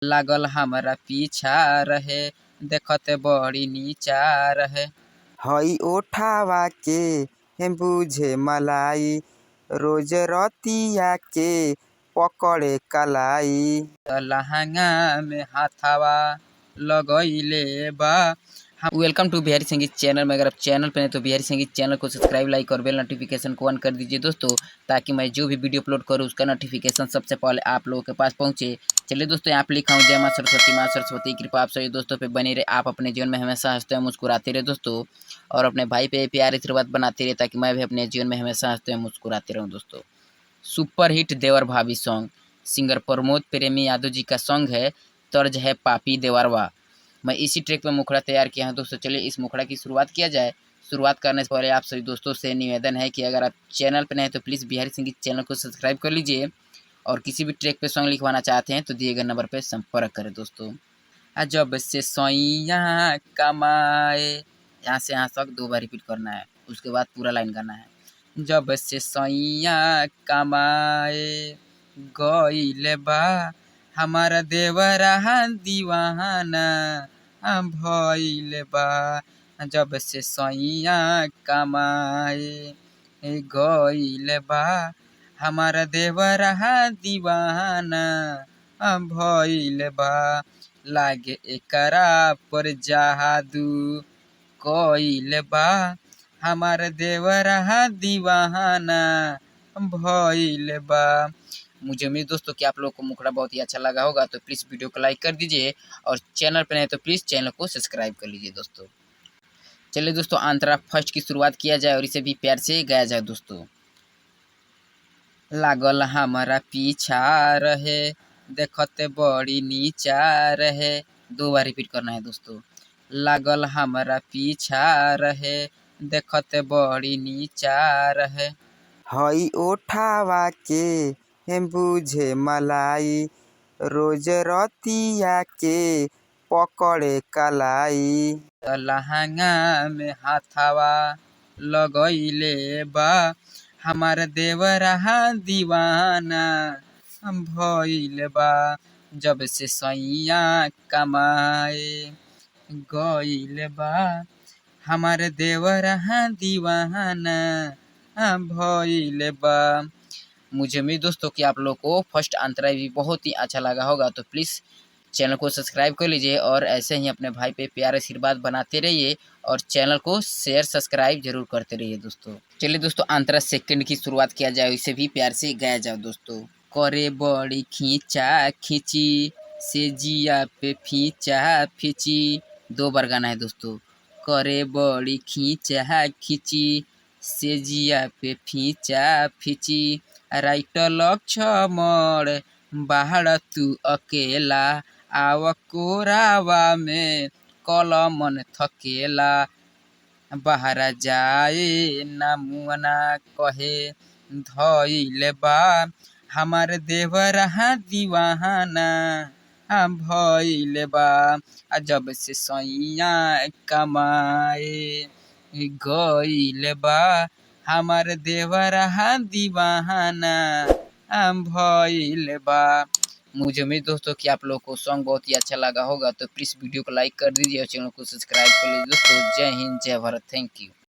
लागल हमरा पीछा रहे, देखते बड़ी नीचा रहे। हई ओठावा के बुझे मलाई, रोज रतिया के पकड़े कलाई। लहंगा में हाथावा लगइले बा। वेलकम टू बिहारी संगीत चैनल में। अगर आप चैनल पे हैं तो बिहारी संगीत चैनल को सब्सक्राइब, लाइक और बेल नोटिफिकेशन को ऑन कर दीजिए दोस्तों, ताकि मैं जो भी वीडियो अपलोड करूँ उसका नोटिफिकेशन सबसे पहले आप लोगों के पास पहुंचे। चलिए दोस्तों, यहाँ पे लिखा हूँ जय माँ सरस्वती की कृपा आप सभी दोस्तों पे बनी रहे। आप अपने जीवन में हमेशा हंसते हुए मुस्कुराते रहे दोस्तों, और अपने भाई पे प्यार आशीर्वाद बनाते रहे, ताकि मैं भी अपने जीवन में हमेशा हंसते हुए मुस्कुराते रहूँ दोस्तों। सुपर हिट देवर भाभी सॉन्ग, सिंगर प्रमोद प्रेमी यादव जी का सॉन्ग है। तर्ज है पापी देवरवा। मैं इसी ट्रैक पर मुखड़ा तैयार किया हूँ दोस्तों। चलिए इस मुखड़ा की शुरुआत किया जाए। शुरुआत करने से पहले आप सभी दोस्तों से निवेदन है कि अगर आप चैनल पर नए हैं तो प्लीज़ बिहारी संगीत चैनल को सब्सक्राइब कर लीजिए, और किसी भी ट्रैक पे सॉन्ग लिखवाना चाहते हैं तो दिए गए नंबर पर संपर्क करें दोस्तों। जब से सैया कमाए, यहाँ से यहाँ तक 2 बार रिपीट करना है, उसके बाद पूरा लाइन गाना है। जब से सैया कमाए गइले बा, हमारा देवरा दीवाना भइले बा। जब से सैया कमाए गइले बा, हमारा देवरा दीवाना भइले बा। लागे एकरा पर जादू कइले बा, हमार देवरा दीवाना भइले बा। मुझे उम्मीद दोस्तों कि आप लोग को मुखड़ा बहुत ही अच्छा लगा होगा, तो प्लीज़ वीडियो को लाइक कर दीजिए, और चैनल पर नहीं तो प्लीज़ चैनल को सब्सक्राइब कर लीजिए दोस्तों। चलिए दोस्तों, आंतरा फर्स्ट की शुरुआत किया जाए और इसे भी प्यार से गाया जाए दोस्तों। लागल हमारा पीछा रहे, देखते बड़ी नीचा रहे। 2 बार रिपीट करना है दोस्तों। लागल हमारा पीछा रहे, देखते बड़ी नीचा रहे। हई ओठावा के बुझे मलाई, रोज रतिया के पकड़े कलाई। लहंगा में हाथावा लगइले बा, हमार देवरा दीवाना भइले बा। जब से सैया कमाए गइले बा, हमार देवरा दीवाना भइले बा। मुझे उम्मीद दोस्तों कि आप लोग को फर्स्ट अंतरा भी बहुत ही अच्छा लगा होगा, तो प्लीज़ चैनल को सब्सक्राइब कर लीजिए, और ऐसे ही अपने भाई पे प्यार आशीर्वाद बनाते रहिए, और चैनल को शेयर सब्सक्राइब जरूर करते रहिए दोस्तों। चलिए दोस्तों, अंतरा सेकंड की शुरुआत किया जाए, इसे भी प्यार से गाया जाए दोस्तों। करे बड़ी खींचा खींची, से जिया पे फींचा फींची। 2 बार गाना है दोस्तों। करे बड़ी खींचा खींची, से जिया पे फींचा फींची। राइटर लक्ष्मण बाहर तू अकेला, आव कोरावा में कलमन थकेला। बाहरा जाए ना मुअना कहे धइले बा, हमार देवरा दीवाना भइले बा। जब से सैया कमाए गइले बा, हमार देवरा दीवाना भइले बा। मुझे उम्मीद दोस्तों कि आप लोग को सॉन्ग बहुत ही अच्छा लगा होगा, तो प्लीज़ वीडियो को लाइक कर दीजिए और चैनल को सब्सक्राइब कर लीजिए दोस्तों। जय हिंद, जय भारत, थैंक यू।